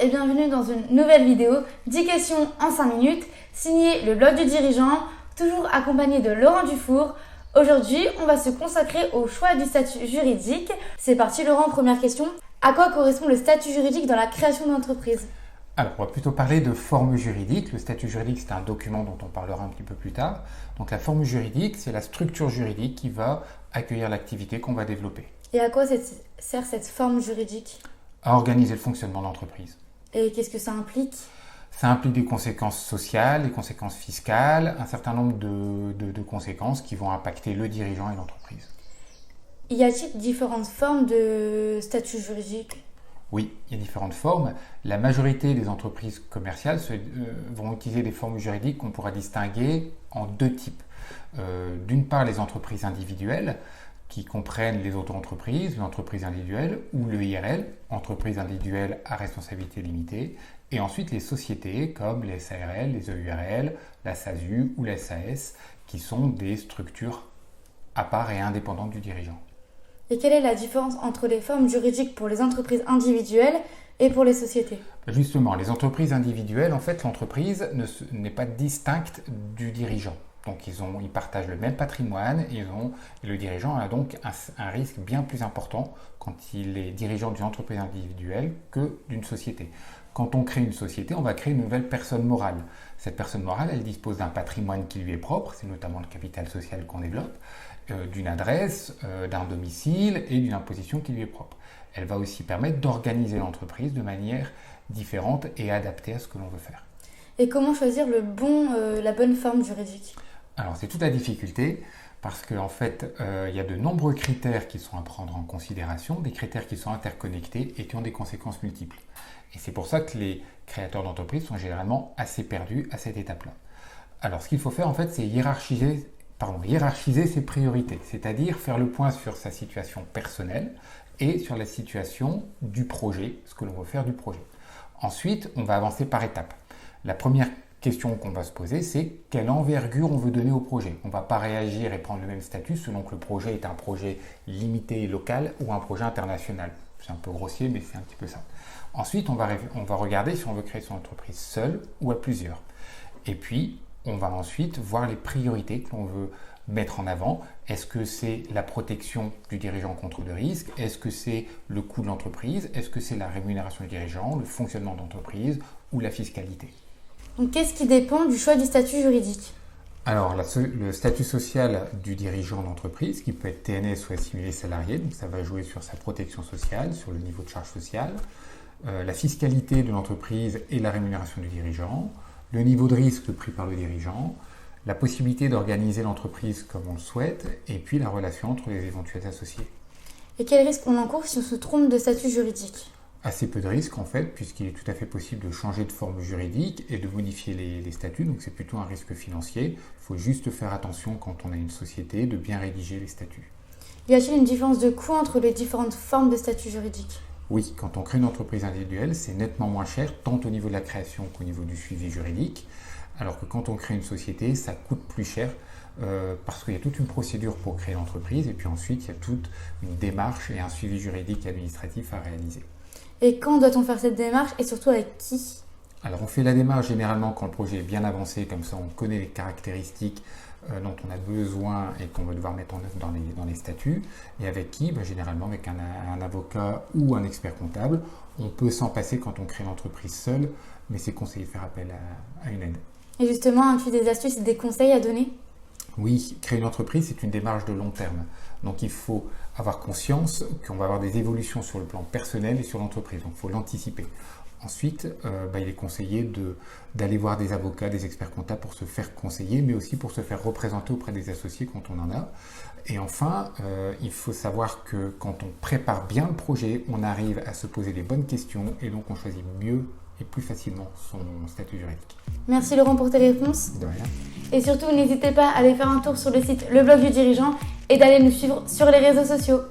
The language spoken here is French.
et bienvenue dans une nouvelle vidéo, 10 questions en 5 minutes, signée le blog du dirigeant, toujours accompagné de Laurent Dufour. Aujourd'hui, on va se consacrer au choix du statut juridique. C'est parti Laurent, première question. À quoi correspond le statut juridique dans la création d'entreprise ? Alors, on va plutôt parler de forme juridique. Le statut juridique, c'est un document dont on parlera un petit peu plus tard. Donc la forme juridique, c'est la structure juridique qui va accueillir l'activité qu'on va développer. Et à quoi sert cette forme juridique ? À organiser le fonctionnement de l'entreprise. Et qu'est-ce que ça implique ? Ça implique des conséquences sociales, des conséquences fiscales, un certain nombre de conséquences qui vont impacter le dirigeant et l'entreprise. Y a-t-il différentes formes de statut juridique ? Oui, il y a différentes formes. La majorité des entreprises commerciales vont utiliser des formes juridiques qu'on pourra distinguer en deux types. D'une part, les entreprises individuelles, qui comprennent les auto-entreprises, l'entreprise individuelle ou le IRL, entreprise individuelle à responsabilité limitée, et ensuite les sociétés comme les SARL, les EURL, la SASU ou la SAS, qui sont des structures à part et indépendantes du dirigeant. Et quelle est la différence entre les formes juridiques pour les entreprises individuelles et pour les sociétés ? Justement, les entreprises individuelles, en fait, l'entreprise n'est pas distincte du dirigeant. Donc ils partagent le même patrimoine et le dirigeant a donc un risque bien plus important quand il est dirigeant d'une entreprise individuelle que d'une société. Quand on crée une société, on va créer une nouvelle personne morale. Cette personne morale, elle dispose d'un patrimoine qui lui est propre, c'est notamment le capital social qu'on développe, d'une adresse, d'un domicile et d'une imposition qui lui est propre. Elle va aussi permettre d'organiser l'entreprise de manière différente et adaptée à ce que l'on veut faire. Et comment choisir la bonne forme juridique ? Alors c'est toute la difficulté parce qu'en fait il y a de nombreux critères qui sont à prendre en considération, des critères qui sont interconnectés et qui ont des conséquences multiples. Et c'est pour ça que les créateurs d'entreprises sont généralement assez perdus à cette étape-là. Alors ce qu'il faut faire en fait c'est hiérarchiser ses priorités, c'est-à-dire faire le point sur sa situation personnelle et sur la situation du projet, ce que l'on veut faire du projet. Ensuite on va avancer par étapes. La première question qu'on va se poser, c'est quelle envergure on veut donner au projet. On ne va pas réagir et prendre le même statut selon que le projet est un projet limité et local ou un projet international. C'est un peu grossier, mais c'est un petit peu ça. Ensuite, on va regarder si on veut créer son entreprise seul ou à plusieurs. Et puis, on va ensuite voir les priorités que l'on veut mettre en avant. Est-ce que c'est la protection du dirigeant contre le risque ? Est-ce que c'est le coût de l'entreprise ? Est-ce que c'est la rémunération du dirigeant, le fonctionnement de l'entreprise ou la fiscalité ? Donc, qu'est-ce qui dépend du choix du statut juridique ? Alors, le statut social du dirigeant d'entreprise, qui peut être TNS ou assimilé salarié, donc ça va jouer sur sa protection sociale, sur le niveau de charge sociale, la fiscalité de l'entreprise et la rémunération du dirigeant, le niveau de risque pris par le dirigeant, la possibilité d'organiser l'entreprise comme on le souhaite, et puis la relation entre les éventuels associés. Et quel risque on encourt si on se trompe de statut juridique ? Assez peu de risques en fait, puisqu'il est tout à fait possible de changer de forme juridique et de modifier les statuts, donc c'est plutôt un risque financier. Il faut juste faire attention quand on a une société de bien rédiger les statuts. Y a-t-il une différence de coût entre les différentes formes de statut juridique ? Oui, quand on crée une entreprise individuelle, c'est nettement moins cher, tant au niveau de la création qu'au niveau du suivi juridique, alors que quand on crée une société, ça coûte plus cher, parce qu'il y a toute une procédure pour créer l'entreprise, et puis ensuite il y a toute une démarche et un suivi juridique et administratif à réaliser. Et quand doit-on faire cette démarche et surtout avec qui ? Alors on fait la démarche généralement quand le projet est bien avancé, comme ça on connaît les caractéristiques dont on a besoin et qu'on va devoir mettre en œuvre dans les statuts. Et avec qui ? Généralement avec un avocat ou un expert comptable. On peut s'en passer quand on crée l'entreprise seule, mais c'est conseillé de faire appel à une aide. Et justement, as-tu des astuces et des conseils à donner ? Oui, créer une entreprise, c'est une démarche de long terme. Donc il faut avoir conscience qu'on va avoir des évolutions sur le plan personnel et sur l'entreprise. Donc il faut l'anticiper. Ensuite, il est conseillé d'aller voir des avocats, des experts comptables pour se faire conseiller, mais aussi pour se faire représenter auprès des associés quand on en a. Et enfin, il faut savoir que quand on prépare bien le projet, on arrive à se poser les bonnes questions et donc on choisit mieux et plus facilement son statut juridique. Merci Laurent pour tes réponses. De rien. Et surtout, n'hésitez pas à aller faire un tour sur le site Le Blog du Dirigeant et d'aller nous suivre sur les réseaux sociaux.